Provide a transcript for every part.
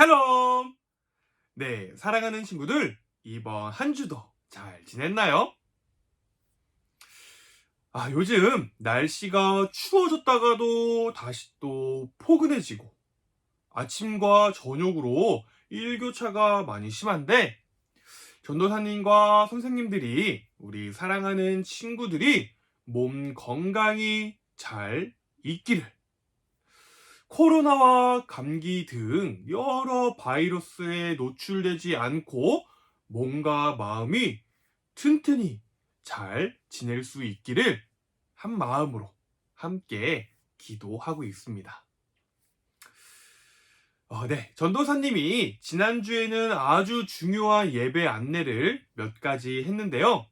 샬롬! 네, 사랑하는 친구들, 이번 한 주도 잘 지냈나요? 요즘 날씨가 추워졌다가도 다시 또 포근해지고 아침과 저녁으로 일교차가 많이 심한데 전도사님과 선생님들이 우리 사랑하는 친구들이 몸 건강히 잘 있기를 코로나와 감기 등 여러 바이러스에 노출되지 않고 몸과 마음이 튼튼히 잘 지낼 수 있기를 한 마음으로 함께 기도하고 있습니다. 네. 전도사님이 지난주에는 아주 중요한 예배 안내를 몇 가지 했는데요.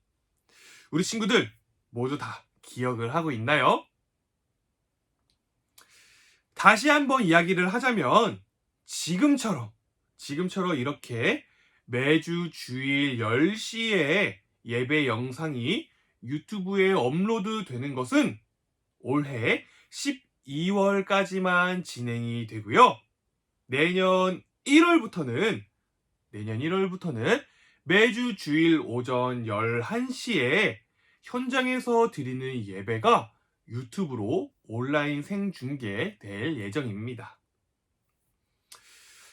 우리 친구들 모두 다 기억을 하고 있나요? 다시 한번 이야기를 하자면 지금처럼 이렇게 매주 주일 10시에 예배 영상이 유튜브에 업로드 되는 것은 올해 12월까지만 진행이 되고요. 내년 1월부터는 매주 주일 오전 11시에 현장에서 드리는 예배가 유튜브로 온라인 생중계될 예정입니다.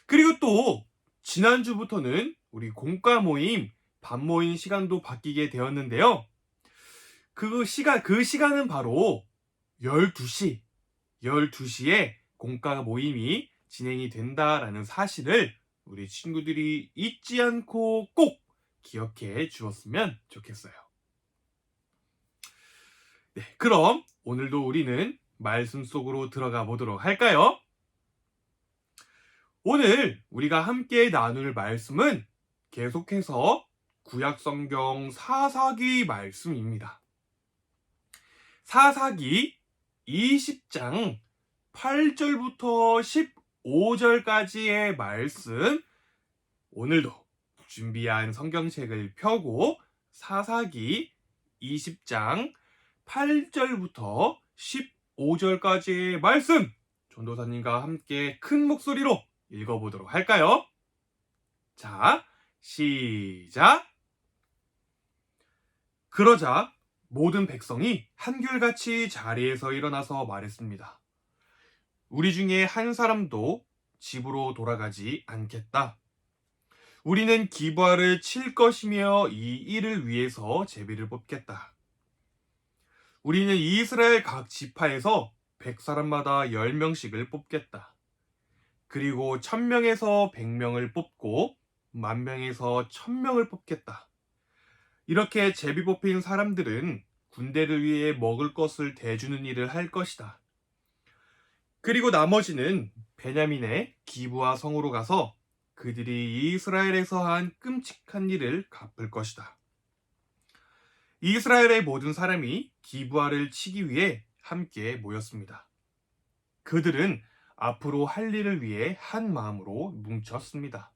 그리고 또 지난주부터는 우리 공과 모임, 반 모임 시간도 바뀌게 되었는데요. 그 시간은 바로 12시에 공과 모임이 진행이 된다라는 사실을 우리 친구들이 잊지 않고 꼭 기억해 주었으면 좋겠어요. 네, 그럼 오늘도 우리는 말씀 속으로 들어가 보도록 할까요? 오늘 우리가 함께 나눌 말씀은 계속해서 구약성경 사사기 말씀입니다. 사사기 20장 8절부터 15절까지의 말씀, 오늘도 준비한 성경책을 펴고 사사기 20장 8절부터 15절까지의 말씀, 전도사님과 함께 큰 목소리로 읽어보도록 할까요? 자, 시작! 그러자 모든 백성이 한결같이 자리에서 일어나서 말했습니다. 우리 중에 한 사람도 집으로 돌아가지 않겠다. 우리는 기브아를 칠 것이며 이 일을 위해서 제비를 뽑겠다. 우리는 이스라엘 각 지파에서 100사람마다 10명씩을 뽑겠다. 그리고 1000명에서 100명을 뽑고 10,000명에서 1000명을 뽑겠다. 이렇게 제비 뽑힌 사람들은 군대를 위해 먹을 것을 대주는 일을 할 것이다. 그리고 나머지는 베냐민의 기브아 성으로 가서 그들이 이스라엘에서 한 끔찍한 일을 갚을 것이다. 이스라엘의 모든 사람이 기브아를 치기 위해 함께 모였습니다. 그들은 앞으로 할 일을 위해 한 마음으로 뭉쳤습니다.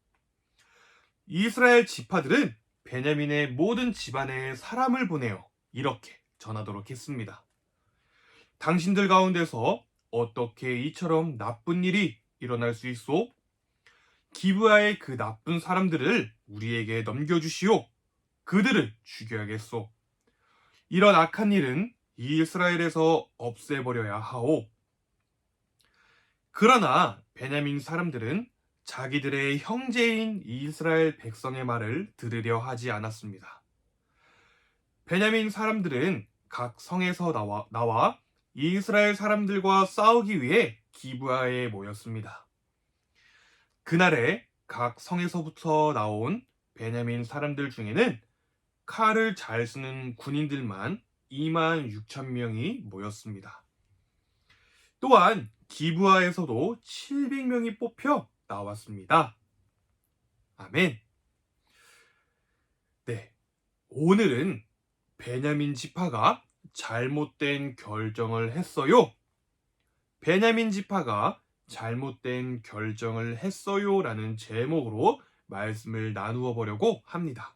이스라엘 지파들은 베냐민의 모든 집안에 사람을 보내어 이렇게 전하도록 했습니다. 당신들 가운데서 어떻게 이처럼 나쁜 일이 일어날 수 있소? 기브아의 그 나쁜 사람들을 우리에게 넘겨주시오. 그들을 죽여야겠소. 이런 악한 일은 이스라엘에서 없애버려야 하오. 그러나 베냐민 사람들은 자기들의 형제인 이스라엘 백성의 말을 들으려 하지 않았습니다. 베냐민 사람들은 각 성에서 나와 이스라엘 사람들과 싸우기 위해 기브아에 모였습니다. 그날에 각 성에서부터 나온 베냐민 사람들 중에는 칼을 잘 쓰는 군인들만 26,000명이 모였습니다. 또한 기브아에서도 700명이 뽑혀 나왔습니다. 아멘. 네, 오늘은 베냐민 지파가 잘못된 결정을 했어요. 베냐민 지파가 잘못된 결정을 했어요 라는 제목으로 말씀을 나누어 보려고 합니다.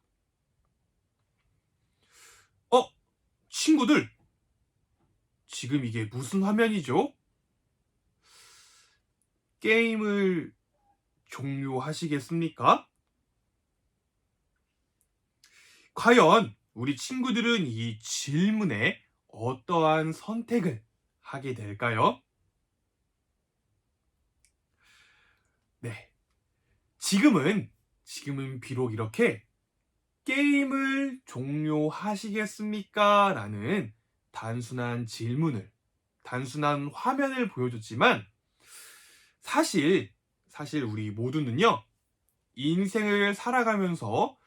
친구들, 지금 이게 무슨 화면이죠? 게임을 종료하시겠습니까? 과연 우리 친구들은 이 질문에 어떠한 선택을 하게 될까요? 네. 지금은 비록 이렇게 게임을 종료하시겠습니까? 라는 단순한 화면을 보여줬지만 사실 우리 모두는요, 인생을 살아가면서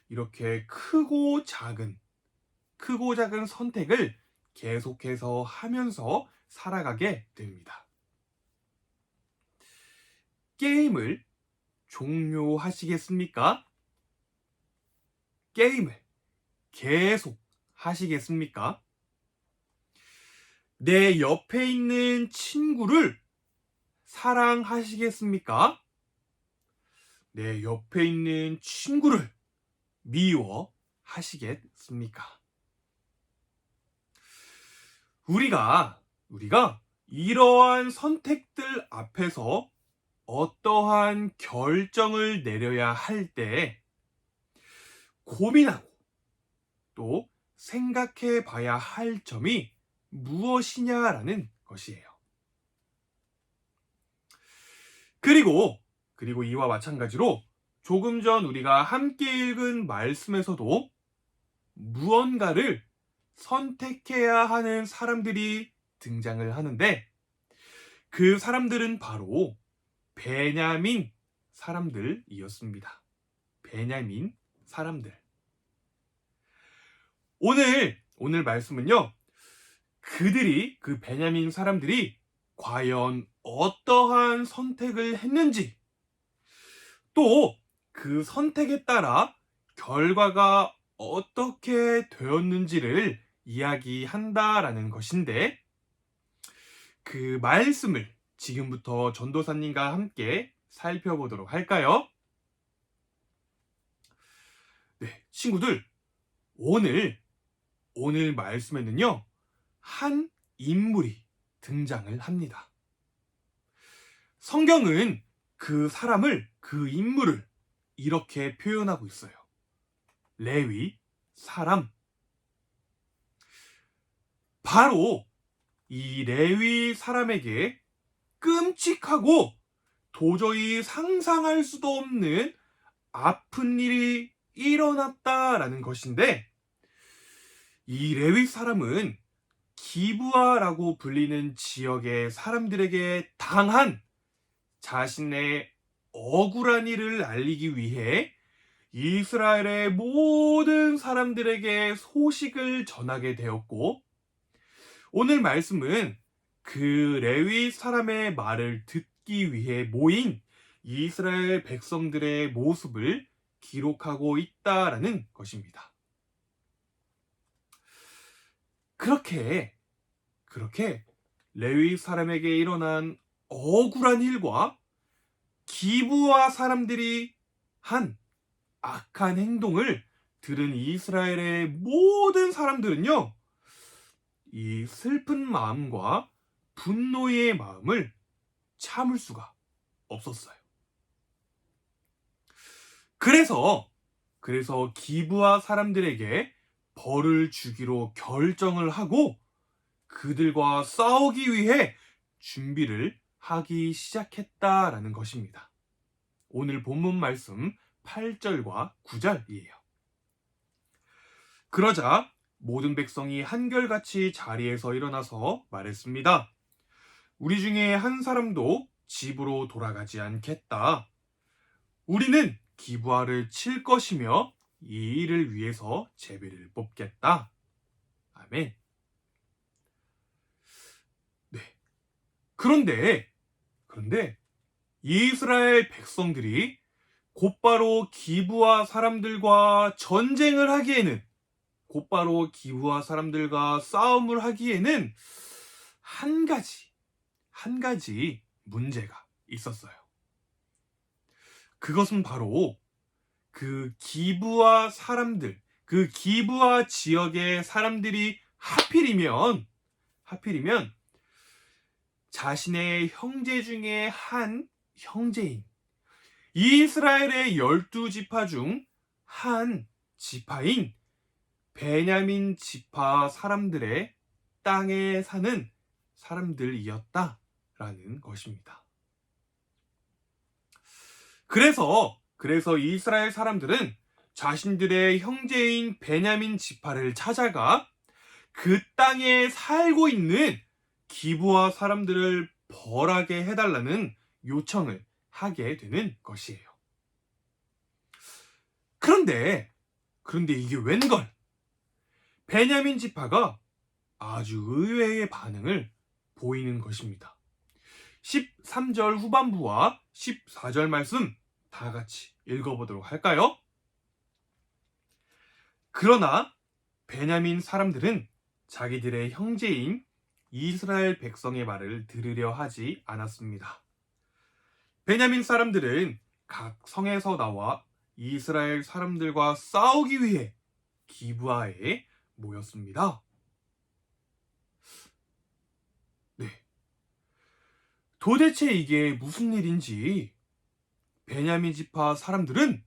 이렇게 크고 작은 선택을 계속해서 하면서 살아가게 됩니다. 게임을 종료하시겠습니까? 게임을 계속 하시겠습니까? 내 옆에 있는 친구를 사랑하시겠습니까? 내 옆에 있는 친구를 미워하시겠습니까? 우리가 이러한 선택들 앞에서 어떠한 결정을 내려야 할 때 고민하고 또 생각해 봐야 할 점이 무엇이냐라는 것이에요. 그리고 이와 마찬가지로 조금 전 우리가 함께 읽은 말씀에서도 무언가를 선택해야 하는 사람들이 등장을 하는데 그 사람들은 바로 베냐민 사람들이었습니다. 베냐민 사람들. 오늘 말씀은요, 그 베냐민 사람들이 과연 어떠한 선택을 했는지, 또 그 선택에 따라 결과가 어떻게 되었는지를 이야기한다라는 것인데, 그 말씀을 지금부터 전도사님과 함께 살펴보도록 할까요? 네, 친구들, 오늘 말씀에는요, 한 인물이 등장을 합니다. 성경은 그 인물을 이렇게 표현하고 있어요. 레위 사람. 바로 이 레위 사람에게 끔찍하고 도저히 상상할 수도 없는 아픈 일이 일어났다라는 것인데, 이 레위 사람은 기브아라고 불리는 지역의 사람들에게 당한 자신의 억울한 일을 알리기 위해 이스라엘의 모든 사람들에게 소식을 전하게 되었고, 오늘 말씀은 그 레위 사람의 말을 듣기 위해 모인 이스라엘 백성들의 모습을 기록하고 있다라는 것입니다. 그렇게 레위 사람에게 일어난 억울한 일과 기브아 사람들이 한 악한 행동을 들은 이스라엘의 모든 사람들은요, 이 슬픈 마음과 분노의 마음을 참을 수가 없었어요. 그래서 기브아 사람들에게 벌을 주기로 결정을 하고 그들과 싸우기 위해 준비를 하기 시작했다라는 것입니다. 오늘 본문 말씀 8절과 9절이에요. 그러자 모든 백성이 한결같이 자리에서 일어나서 말했습니다. 우리 중에 한 사람도 집으로 돌아가지 않겠다. 우리는 기브아를 칠 것이며 이 일을 위해서 제비를 뽑겠다. 아멘. 네. 그런데 이스라엘 백성들이 곧바로 기브아 사람들과 전쟁을 하기에는, 곧바로 기브아 사람들과 싸움을 하기에는 한 가지 문제가 있었어요. 그것은 바로 그 기브아 사람들, 그 기브아 지역의 사람들이 하필이면 자신의 형제 중에 한 형제인 이스라엘의 12지파 중 한 지파인 베냐민 지파 사람들의 땅에 사는 사람들이었다라는 것입니다. 그래서 이스라엘 사람들은 자신들의 형제인 베냐민 지파를 찾아가 그 땅에 살고 있는 기브아 사람들을 벌하게 해달라는 요청을 하게 되는 것이에요. 그런데 이게 웬걸? 베냐민 지파가 아주 의외의 반응을 보이는 것입니다. 13절 후반부와 14절 말씀 다 같이 읽어보도록 할까요? 그러나 베냐민 사람들은 자기들의 형제인 이스라엘 백성의 말을 들으려 하지 않았습니다. 베냐민 사람들은 각 성에서 나와 이스라엘 사람들과 싸우기 위해 기브아에 모였습니다. 네. 도대체 이게 무슨 일인지 베냐민 지파 사람들은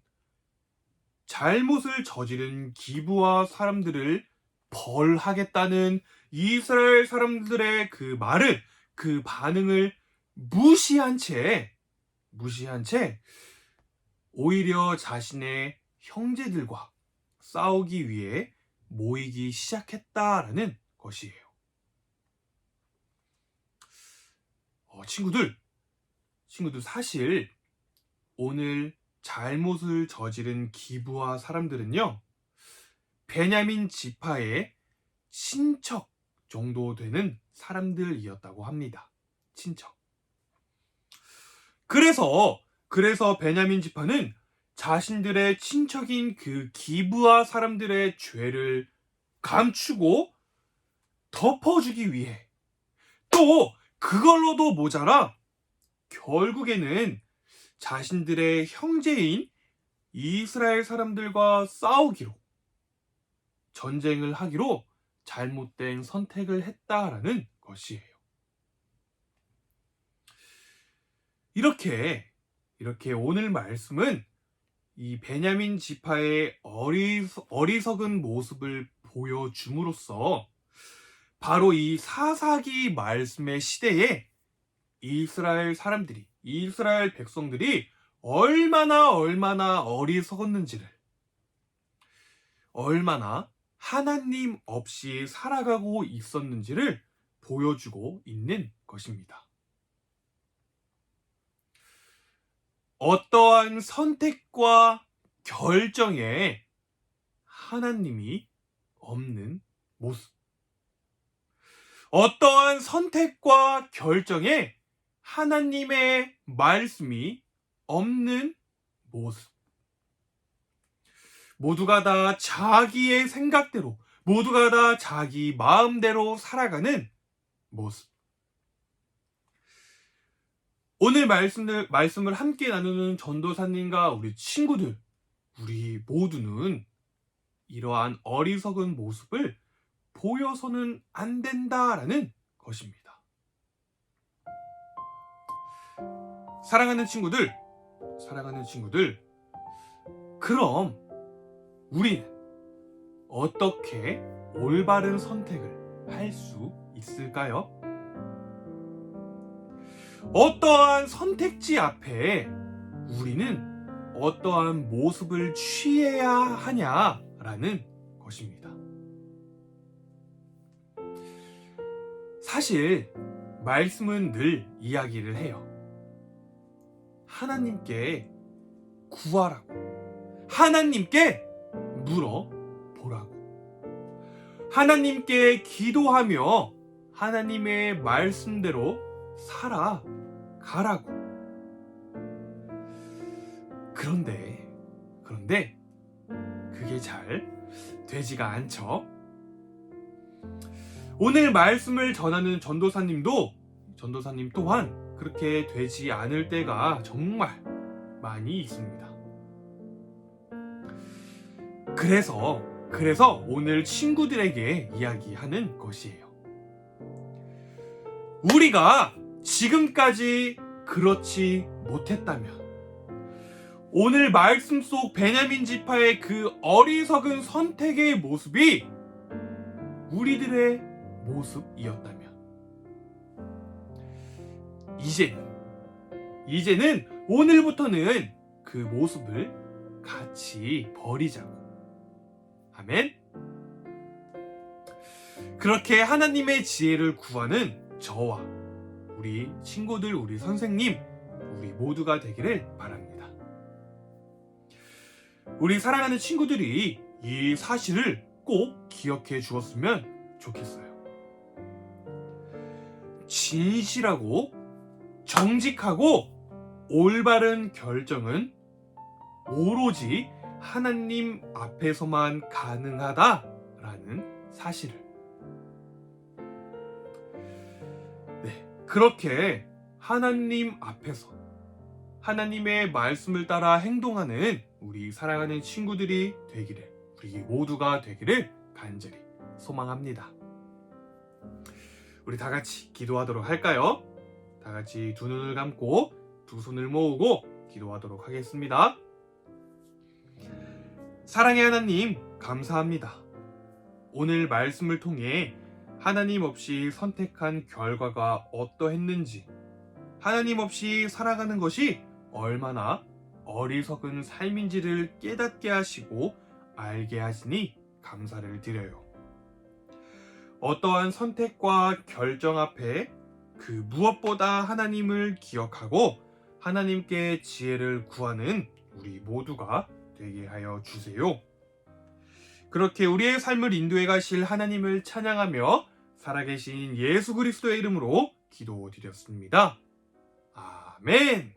잘못을 저지른 기브아 사람들을 벌하겠다는 이스라엘 사람들의 그 말을, 그 반응을 무시한 채 오히려 자신의 형제들과 싸우기 위해 모이기 시작했다라는 것이에요. 친구들 사실 오늘 잘못을 저지른 기브아 사람들은요, 베냐민 지파의 친척 정도 되는 사람들이었다고 합니다. 친척. 그래서 베냐민 지파는 자신들의 친척인 그 기브아 사람들의 죄를 감추고 덮어주기 위해, 또 그걸로도 모자라 결국에는 자신들의 형제인 이스라엘 사람들과 싸우기로, 전쟁을 하기로 잘못된 선택을 했다라는 것이에요. 이렇게 오늘 말씀은 이 베냐민 지파의 어리석은 모습을 보여줌으로써 바로 이 사사기 말씀의 시대에 이스라엘 사람들이, 이스라엘 백성들이 얼마나 어리석었는지를, 얼마나 하나님 없이 살아가고 있었는지를 보여주고 있는 것입니다. 어떠한 선택과 결정에 하나님이 없는 모습. 어떠한 선택과 결정에 하나님의 말씀이 없는 모습. 모두가 다 자기의 생각대로, 모두가 다 자기 마음대로 살아가는 모습. 오늘 말씀을 함께 나누는 전도사님과 우리 친구들, 우리 모두는 이러한 어리석은 모습을 보여서는 안 된다라는 것입니다. 사랑하는 친구들, 그럼 우리는 어떻게 올바른 선택을 할 수 있을까요? 어떠한 선택지 앞에 우리는 어떠한 모습을 취해야 하냐라는 것입니다. 사실 말씀은 늘 이야기를 해요. 하나님께 구하라고, 하나님께 물어보라고, 하나님께 기도하며 하나님의 말씀대로 살아가라고. 그런데 그게 잘 되지가 않죠. 오늘 말씀을 전하는 전도사님 또한 그렇게 되지 않을 때가 정말 많이 있습니다. 그래서 오늘 친구들에게 이야기하는 것이에요. 우리가 지금까지 그렇지 못했다면, 오늘 말씀 속 베냐민 지파의 그 어리석은 선택의 모습이 우리들의 모습이었다면, 이제는 오늘부터는 그 모습을 같이 버리자고. 아멘. 그렇게 하나님의 지혜를 구하는 저와 우리 친구들, 우리 선생님, 우리 모두가 되기를 바랍니다. 우리 사랑하는 친구들이 이 사실을 꼭 기억해 주었으면 좋겠어요. 진실하고 정직하고 올바른 결정은 오로지 하나님 앞에서만 가능하다라는 사실을. 그렇게 하나님 앞에서 하나님의 말씀을 따라 행동하는 우리 사랑하는 친구들이 되기를, 우리 모두가 되기를 간절히 소망합니다. 우리 다 같이 기도하도록 할까요? 다 같이 두 눈을 감고 두 손을 모으고 기도하도록 하겠습니다. 사랑의 하나님, 감사합니다. 오늘 말씀을 통해 하나님 없이 선택한 결과가 어떠했는지, 하나님 없이 살아가는 것이 얼마나 어리석은 삶인지를 깨닫게 하시고 알게 하시니 감사를 드려요. 어떠한 선택과 결정 앞에 그 무엇보다 하나님을 기억하고 하나님께 지혜를 구하는 우리 모두가 되게 하여 주세요. 그렇게 우리의 삶을 인도해 가실 하나님을 찬양하며 살아계신 예수 그리스도의 이름으로 기도드렸습니다. 아멘.